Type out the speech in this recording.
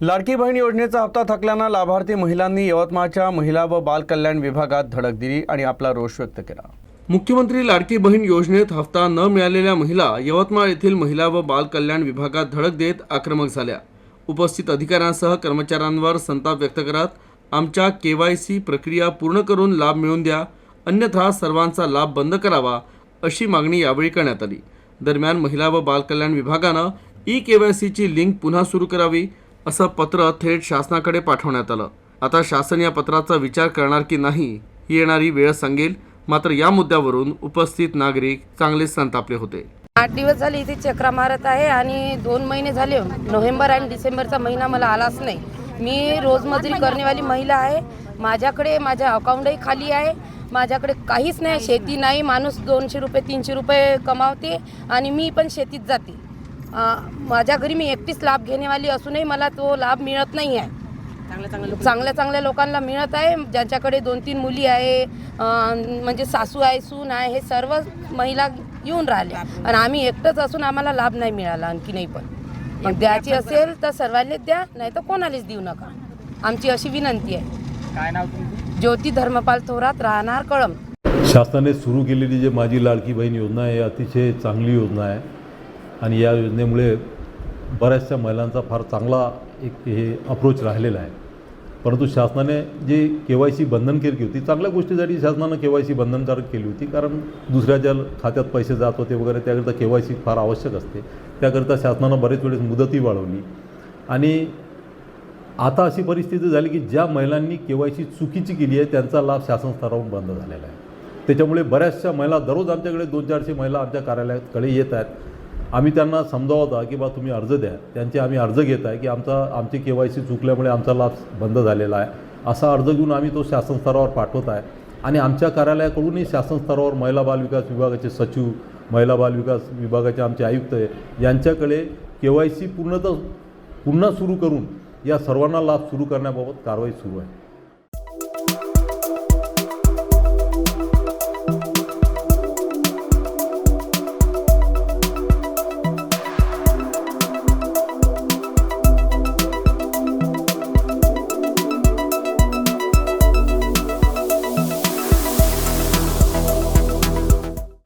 लाडकी बहीण योजनेचा हप्ता थकल्यानं लाभार्थी महिलांनी यवतमाळच्या महिला व बाल कल्याण विभागात धडक दिली आणि आपला रोष व्यक्त केला। मुख्यमंत्री लाडकी बहीण योजनेत हप्ता न मिळालेल्या महिला यवतमाळ येथील महिला व बाल कल्याण विभागात धडक देत आक्रमक झाल्या। उपस्थित अधिकाऱ्यांसह कर्मचाऱ्यांवर संताप व्यक्त करत आमच्या KYC प्रक्रिया पूर्ण करून लाभ मिळवून द्या, अन्यथा सर्वांचा लाभ बंद करावा अशी मागणी यावेळी करण्यात आली। दरम्यान महिला व बाल कल्याण विभागानं KYC ची लिंक पुन्हा सुरू करावी असं पत्र थेट शासनाकडे पाठवण्यात आलं। आता शासन या पत्राचा विचार करणार की नाही ही येणारी वेळ सांगेल। मात्र या मुद्द्यावरून उपस्थित नागरिक चांगलेच संतापले होते। 8 दिवस झाले इथे चक्रा मारत आहे आणि 2 महिने झाले, नोव्हेंबर आणि डिसेंबरचा महिना मला आलाच नाही। मी रोजमजुरी करनेवाली महिला आहे, माझ्याकडे माझ्या अकाउंटही खाली आहे, माझ्याकडे काहीच नाही, शेती नाही, माणूस 200 रुपये 300 रुपये कमावते आणि मी पण शेतीत जाते। माझ्या घरी मी एकटीच लाभ घेणेवाली असूनही मला तो लाभ मिळत नाही आहे। चांगल्या लोकांना मिळत आहे, ज्यांच्याकडे 2-3 मुली आहे, म्हणजे सासू आहे, सून आहे, हे सर्व महिला येऊन राहिल्या आणि आम्ही एकटंच असून आम्हाला लाभ नाही मिळाला। आणखी नाही पण मग द्यायची असेल तर सर्वांनाच द्या, नाही तर कोणालाच देऊ नका, आमची अशी विनंती आहे। काय नाव तुमचं? ज्योती धर्मपाल थोरात, राहणार कळम। शासनाने सुरू केलेली जी माझी लाडकी बहीण योजना आहे अतिशय चांगली योजना आहे आणि या योजनेमुळे बऱ्याचशा महिलांचा फार चांगला एक हे अप्रोच राहिलेला आहे। परंतु शासनाने जे KYC बंधन केली होती, चांगल्या गोष्टीसाठी शासनानं KYC बंधनकारक केली होती, कारण दुसऱ्याच्या खात्यात पैसे जात होते वगैरे, त्याकरिता KYC फार आवश्यक असते। त्याकरिता शासनानं बरेच वेळेस मुदतही वाढवली आणि आता अशी परिस्थिती झाली की ज्या महिलांनी KYC चुकीची केली आहे त्यांचा लाभ शासन स्तरावरून बंद झालेला आहे। त्याच्यामुळे बऱ्याचशा महिला दररोज आमच्याकडे 200-400 महिला आमच्या कार्यालयाकडे येत आहेत। आम्ही त्यांना समजावता की बा तुम्ही अर्ज द्या, त्यांचे आम्ही अर्ज घेत आहे की आमची KYC चुकल्यामुळे आमचा लाभ बंद झालेला आहे, असा अर्ज घेऊन आम्ही तो शासन स्तरावर पाठवत आहे। आणि आमच्या कार्यालयाकडूनही शासन स्तरावर महिला बाल विकास विभागाचे सचिव, महिला बाल विकास विभागाचे आमचे आयुक्त यांच्याकडे KYC पुन्हा सुरू करून या सर्वांना लाभ सुरू करण्याबाबत कारवाई सुरू आहे।